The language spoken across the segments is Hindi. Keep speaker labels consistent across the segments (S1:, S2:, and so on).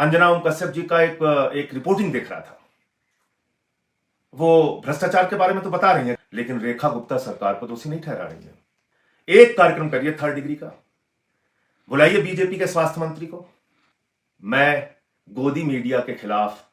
S1: अंजना ओम कश्यप जी का एक रिपोर्टिंग देख रहा था। वो भ्रष्टाचार के बारे में तो बता रही हैं, लेकिन रेखा गुप्ता सरकार को दोषी नहीं ठहरा रही है। एक कार्यक्रम करिए 3rd डिग्री का, बुलाइए बीजेपी के स्वास्थ्य मंत्री को। मैं गोदी मीडिया के खिलाफ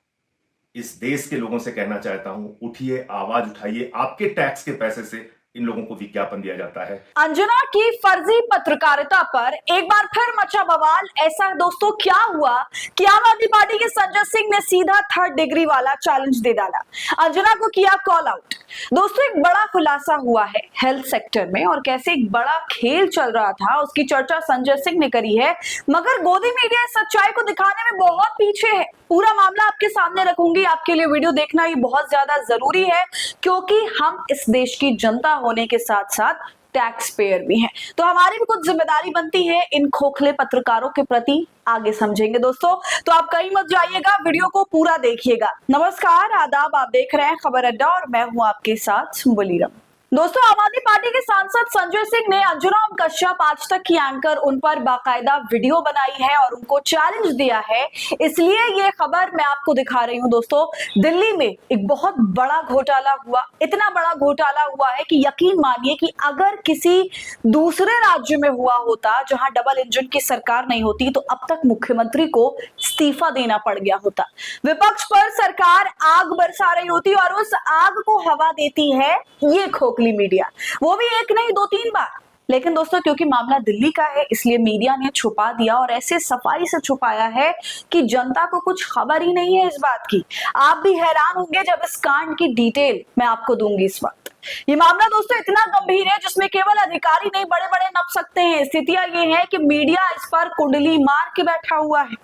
S1: इस देश के लोगों से कहना चाहता हूं, उठिए, आवाज उठाइए। आपके टैक्स के पैसे से इन लोगों को विज्ञापन दिया जाता है।
S2: अंजना की फर्जी पत्रकारिता पर एक बार फिर मचा बवाल। ऐसा दोस्तों क्या हुआ कि आम आदमी पार्टी के संजय सिंह ने सीधा 3rd डिग्री वाला चैलेंज दे डाला, अंजना को किया कॉल आउट। दोस्तों एक बड़ा खुलासा हुआ है हेल्थ सेक्टर में, और कैसे एक बड़ा खेल चल रहा था उसकी चर्चा संजय सिंह ने करी है। मगर गोदी मीडिया इस सच्चाई को दिखाने में बहुत पीछे है। पूरा मामला आपके सामने रखूंगी, आपके लिए वीडियो देखना ये बहुत ज्यादा जरूरी है, क्योंकि हम इस देश की जनता होने के साथ साथ टैक्स पेयर भी हैं, तो हमारी भी कुछ जिम्मेदारी बनती है इन खोखले पत्रकारों के प्रति। आगे समझेंगे दोस्तों, तो आप कहीं मत जाइएगा, वीडियो को पूरा देखिएगा। नमस्कार, आदाब, आप देख रहे हैं खबर अड्डा और मैं हूं आपके साथ बलीराम। दोस्तों आम आदमी पार्टी के सांसद संजय सिंह ने अंजना ओम कश्यप आज तक की एंकर उन पर बाकायदा वीडियो बनाई है और उनको चैलेंज दिया है, इसलिए ये खबर मैं आपको दिखा रही हूं। दोस्तों दिल्ली में एक बहुत बड़ा घोटाला हुआ, इतना बड़ा घोटाला हुआ है कि यकीन मानिए कि अगर किसी दूसरे राज्य में हुआ होता जहां डबल इंजन की सरकार नहीं होती, तो अब तक मुख्यमंत्री को इस्तीफा देना पड़ गया होता। विपक्ष पर सरकार आग बरसा रही होती और उस आग को हवा देती है ये खोखली मीडिया, वो भी एक नहीं 2-3 बार। लेकिन दोस्तों क्योंकि मामला दिल्ली का है, इसलिए मीडिया ने छुपा दिया, और ऐसे सफाई से छुपाया है कि जनता को कुछ खबर ही नहीं है इस बात की। आप भी हैरान होंगे जब इस कांड की डिटेल मैं आपको दूंगी इस वक्त। ये मामला दोस्तों इतना गंभीर है जिसमें केवल अधिकारी नहीं बड़े बड़े नप सकते हैं। स्थितियां ये है कि मीडिया इस पर कुंडली मार के बैठा हुआ है।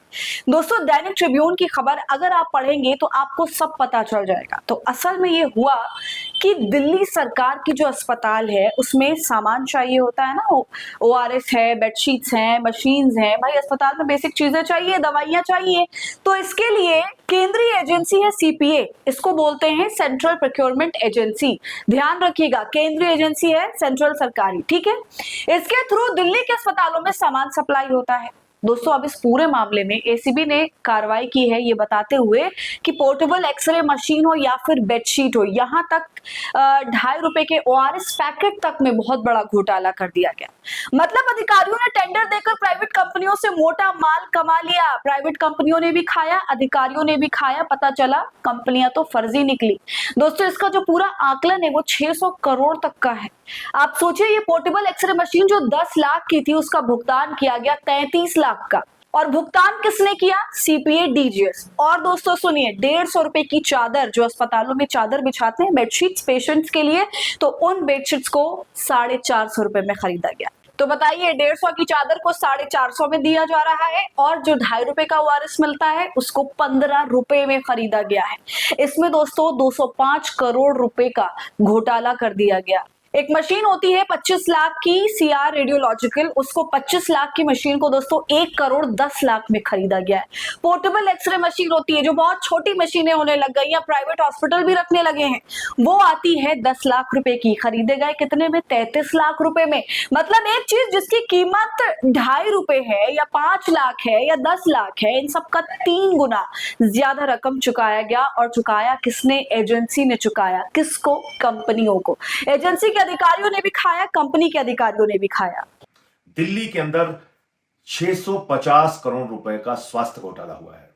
S2: दोस्तों दैनिक ट्रिब्यून की खबर अगर आप पढ़ेंगे तो आपको सब पता चल जाएगा। तो असल में ये हुआ कि दिल्ली सरकार की जो अस्पताल है उसमें सामान चाहिए होता है ना, ORS है, बेडशीट्स हैं, मशीन्स हैं, भाई अस्पताल में बेसिक चीजें चाहिए, दवाइयां चाहिए। तो इसके लिए केंद्रीय एजेंसी है CPA, इसको बोलते हैं सेंट्रल प्रोक्योरमेंट एजेंसी। ध्यान रखिएगा, केंद्रीय एजेंसी है, सेंट्रल सरकारी, ठीक है। इसके थ्रू दिल्ली के अस्पतालों में सामान सप्लाई होता है। दोस्तों अब इस पूरे मामले में ACB ने कार्रवाई की है, ये बताते हुए कि पोर्टेबल एक्सरे मशीन हो या फिर बेडशीट हो, यहां तक 2.5 रुपए के ORS पैकेट तक में बहुत बड़ा घोटाला कर दिया गया। मतलब अधिकारियों ने टेंडर देकर प्राइवेट कंपनियों से मोटा माल कमा लिया। प्राइवेट कंपनियों ने भी खाया, अधिकारियों ने भी खाया, पता चला कंपनियां तो फर्जी निकली। दोस्तों इसका जो पूरा आकलन है वो 600 करोड़ तक का है। आप सोचिए ये पोर्टेबल एक्सरे मशीन जो 10 लाख की थी, उसका भुगतान किया गया 33 लाख का, और भुगतान किसने किया? CPA DGS। और दोस्तों सुनिए, 150 रुपए की चादर, जो अस्पतालों में चादर बिछाते हैं बेडशीट्स पेशेंट्स के लिए, तो उन बेडशीट्स को 450 रुपए में खरीदा गया। तो बताइए 150 की चादर को 450 में दिया जा रहा है, और जो 2.5 रुपए का ORS मिलता है उसको 15 रुपए में खरीदा गया है। इसमें दोस्तों 205 करोड़ रुपए का घोटाला कर दिया गया। एक मशीन होती है 25 लाख की CR रेडियोलॉजिकल, उसको 25 लाख की मशीन को दोस्तों 1 करोड़ 10 लाख में खरीदा गया है। पोर्टेबल एक्सरे मशीन होती है जो बहुत छोटी मशीनें होने लग गई हैं, प्राइवेट हॉस्पिटल भी रखने लगे हैं, वो आती है 10 लाख रुपए की, खरीदे गए कितने में? 33 लाख रुपए में। मतलब एक चीज जिसकी कीमत 2.5 रुपए है या 5 लाख है या 10 लाख है, इन सब का 3 गुना ज्यादा रकम चुकाया गया। और चुकाया किसने? एजेंसी ने चुकाया। किसको? कंपनियों को। एजेंसी के अधिकारियों ने भी खाया, कंपनी के अधिकारियों ने भी खाया।
S1: दिल्ली के अंदर 650 करोड़ रुपए का स्वास्थ्य घोटाला हुआ है।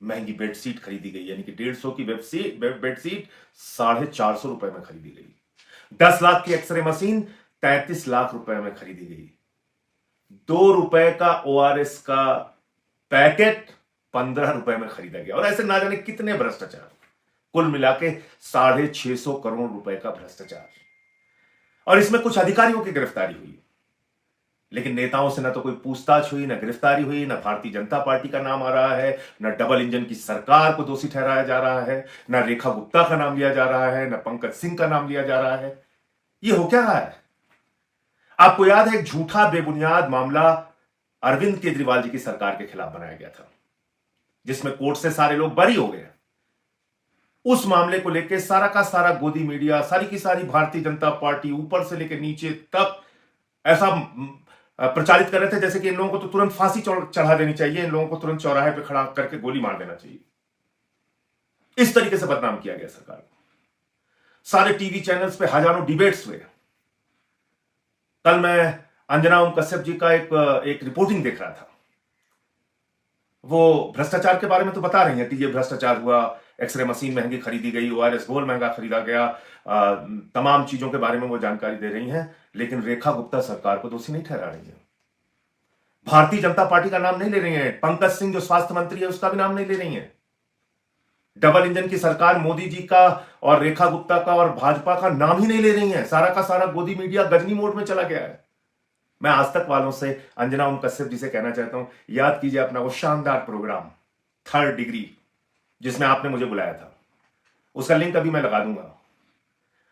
S1: महंगी बेडशीट खरीदी गई, यानी कि 150 की बेडशीट 450 रुपए में खरीदी गई। 10 लाख की एक्सरे मशीन 33 लाख रुपए में खरीदी गई। 2 रुपए का ORS का पैकेट 15 रुपए में खरीदा गया। और ऐसे ना जाने कितने भ्रष्टाचार, कुल मिला के 650 करोड़ रुपए का भ्रष्टाचार। और इसमें कुछ अधिकारियों की गिरफ्तारी हुई, लेकिन नेताओं से ना तो कोई पूछताछ हुई, ना गिरफ्तारी हुई, ना भारतीय जनता पार्टी का नाम आ रहा है, ना डबल इंजन की सरकार को दोषी ठहराया जा रहा है, ना रेखा गुप्ता का नाम लिया जा रहा है, ना पंकज सिंह का नाम लिया जा रहा है। यह हो क्या रहा है? आपको याद है एक झूठा बेबुनियाद मामला अरविंद केजरीवाल जी की सरकार के खिलाफ बनाया गया था, जिसमें कोर्ट से सारे लोग बरी हो गए। उस मामले को लेकर सारा का सारा गोदी मीडिया, सारी की सारी भारतीय जनता पार्टी, ऊपर से लेकर नीचे तक ऐसा प्रचारित कर रहे थे जैसे कि इन लोगों को तो तुरंत फांसी चढ़ा देनी चाहिए, इन लोगों को तुरंत चौराहे पे खड़ा करके गोली मार देना चाहिए। इस तरीके से बदनाम किया गया सरकार को। सारे टीवी चैनल्स पे हजारों डिबेट्स हुए। कल मैं अंजना ओम कश्यप जी का एक रिपोर्टिंग देख रहा था। वो भ्रष्टाचार के बारे में तो बता रही हैं कि ये भ्रष्टाचार हुआ, एक्सरे मशीन महंगी खरीदी गई, ORS घोल महंगा खरीदा गया, तमाम चीजों के बारे में वो जानकारी दे रही हैं, लेकिन रेखा गुप्ता सरकार को दोषी नहीं ठहरा रही है। भारतीय जनता पार्टी का नाम नहीं ले रही है। पंकज सिंह जो स्वास्थ्य मंत्री है उसका भी नाम नहीं ले रही है। डबल इंजन की सरकार मोदी जी का और रेखा गुप्ता का और भाजपा का नाम ही नहीं ले रही है। सारा का सारा गोदी मीडिया गजनी मोड में चला गया है। मैं आज तक वालों से अंजना ओम कश्यप जी से कहना चाहता हूं, याद कीजिए अपना वो शानदार प्रोग्राम थर्ड डिग्री जिसमें आपने मुझे बुलाया था, उसका लिंक अभी मैं लगा दूंगा।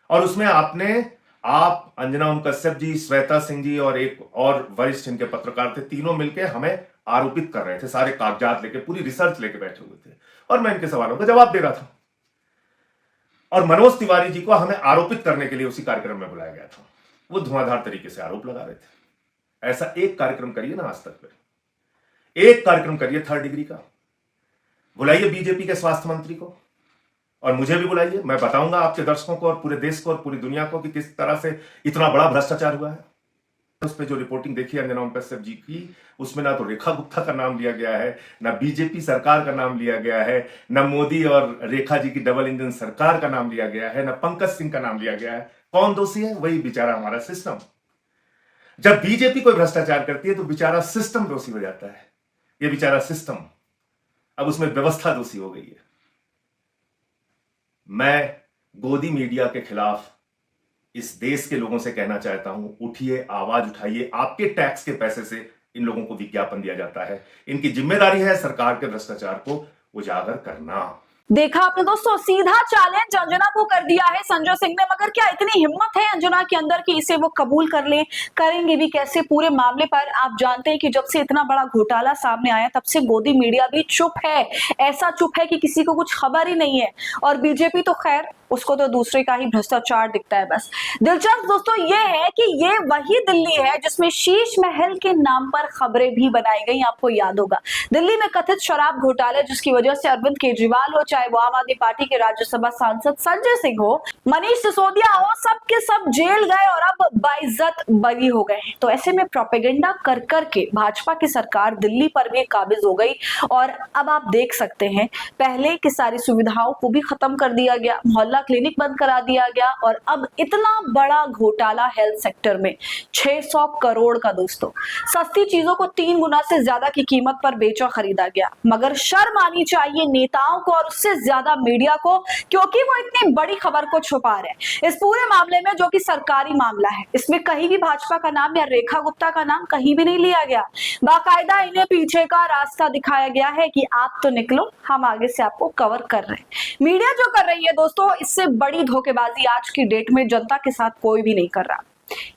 S1: और उसमें आप अंजना ओम कश्यप जी, श्वेता सिंह जी और एक और वरिष्ठ इनके पत्रकार थे, तीनों मिलकर हमें आरोपित कर रहे थे, सारे कागजात लेके, पूरी रिसर्च लेके बैठे हुए थे और मैं इनके सवालों का जवाब दे रहा था। और मनोज तिवारी जी को हमें आरोपित करने के लिए उसी कार्यक्रम में बुलाया गया था। वो धुआंधार तरीके से आरोप लगा रहे थे। ऐसा एक कार्यक्रम करिए ना आज तक पे, एक कार्यक्रम करिए थर्ड डिग्री का, बुलाइए बीजेपी के स्वास्थ्य मंत्री को और मुझे भी बुलाइए। मैं बताऊंगा आपके दर्शकों को और पूरे देश को और पूरी दुनिया को कि किस तरह से इतना बड़ा भ्रष्टाचार हुआ है। उस पर जो रिपोर्टिंग देखी अंजना ओम कश्यप जी की, उसमें ना तो रेखा गुप्ता का नाम लिया गया है, ना बीजेपी सरकार का नाम लिया गया है, ना मोदी और रेखा जी की डबल इंजन सरकार का नाम लिया गया है, ना पंकज सिंह का नाम लिया गया है। कौन दोषी है? वही बेचारा हमारा सिस्टम। जब बीजेपी कोई भ्रष्टाचार करती है तो बेचारा सिस्टम दोषी हो जाता है। ये बेचारा सिस्टम, अब उसमें व्यवस्था दोषी हो गई है। मैं गोदी मीडिया के खिलाफ इस देश के लोगों से कहना चाहता हूं, उठिए, आवाज उठाइए। आपके टैक्स के पैसे से इन लोगों को विज्ञापन दिया जाता है। इनकी जिम्मेदारी है सरकार के भ्रष्टाचार को उजागर करना।
S2: देखा आपने दोस्तों, सीधा चैलेंज अंजना को कर दिया है संजय सिंह ने। मगर क्या इतनी हिम्मत है अंजना के अंदर कि इसे वो कबूल कर ले? करेंगे भी कैसे? पूरे मामले पर आप जानते हैं कि जब से इतना बड़ा घोटाला सामने आया तब से गोदी मीडिया भी चुप है। ऐसा चुप है कि किसी को कुछ खबर ही नहीं है। और बीजेपी तो खैर, उसको तो दूसरे का ही भ्रष्टाचार दिखता है बस। दिलचस्प दोस्तों ये है कि ये वही दिल्ली है जिसमें शीश महल के नाम पर खबरें भी बनाई गई। आपको याद होगा दिल्ली में कथित शराब घोटाले जिसकी वजह से अरविंद केजरीवाल हो, चाहे वो आम आदमी पार्टी के राज्यसभा सांसद संजय सिंह हो, मनीष सिसोदिया हो, सब के सब जेल गए और अब बाइज्जत बरी हो गए। तो ऐसे में प्रोपेगेंडा कर करके भाजपा की सरकार दिल्ली पर भी काबिज हो गई। और अब आप देख सकते हैं पहले की सारी सुविधाओं को भी खत्म कर दिया गया, मोहल्ला क्लिनिक बंद करा दिया गया और अब इतना बड़ा घोटाला हेल्थ सेक्टर में 600 करोड़ का दोस्तों। सस्ती चीजों को 3 गुना से ज्यादा की कीमत पर बेचा खरीदा गया। मगर शर्म आनी चाहिए नेताओं को और उससे ज्यादा मीडिया को, क्योंकि वो इतनी बड़ी खबर को छुपा रहे हैं इस पूरे मामले में, जो कि सरकारी मामला है। इसमें कहीं भी भाजपा का नाम या रेखा गुप्ता का नाम कहीं भी नहीं लिया गया। बाकायदा इन्हें पीछे का रास्ता दिखाया गया है कि आप तो निकलो, हम आगे से आपको कवर कर रहे हैं। मीडिया जो कर रही है दोस्तों, इससे बड़ी धोखेबाजी आज की डेट में जनता के साथ कोई भी नहीं कर रहा।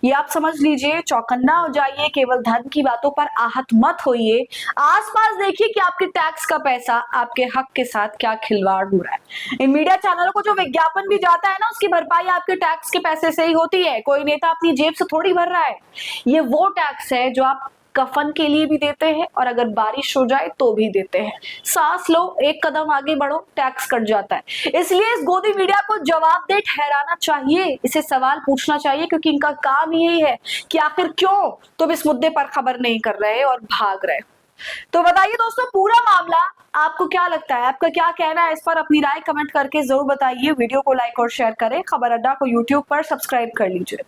S2: ये आप समझ लीजिए, चौकन्ना हो जाइए, केवल धन की बातों पर आहत मत होइए। आसपास देखिए कि आपके टैक्स का पैसा आपके हक के साथ क्या खिलवाड़ हो रहा है। इन मीडिया चैनलों को जो विज्ञापन भी जाता है ना, उसकी भरपाई आपके टैक्स के पैसे से ही होती है। कोई नेता अपनी जेब से थोड़ी भर रहा है। ये वो टैक्स है जो आप कफन के लिए भी देते हैं और अगर बारिश हो जाए तो भी देते हैं। सांस लो, एक कदम आगे बढ़ो, टैक्स कट जाता है। इसलिए इस गोदी मीडिया को जवाबदेह ठहराना चाहिए, इसे सवाल पूछना चाहिए, क्योंकि इनका काम यही है कि आखिर क्यों तुम इस मुद्दे पर खबर नहीं कर रहे और भाग रहे। तो बताइए दोस्तों, पूरा मामला आपको क्या लगता है? आपका क्या कहना है इस पर? अपनी राय कमेंट करके जरूर बताइए। वीडियो को लाइक और शेयर करें। खबर अड्डा को यूट्यूब पर सब्सक्राइब कर लीजिए।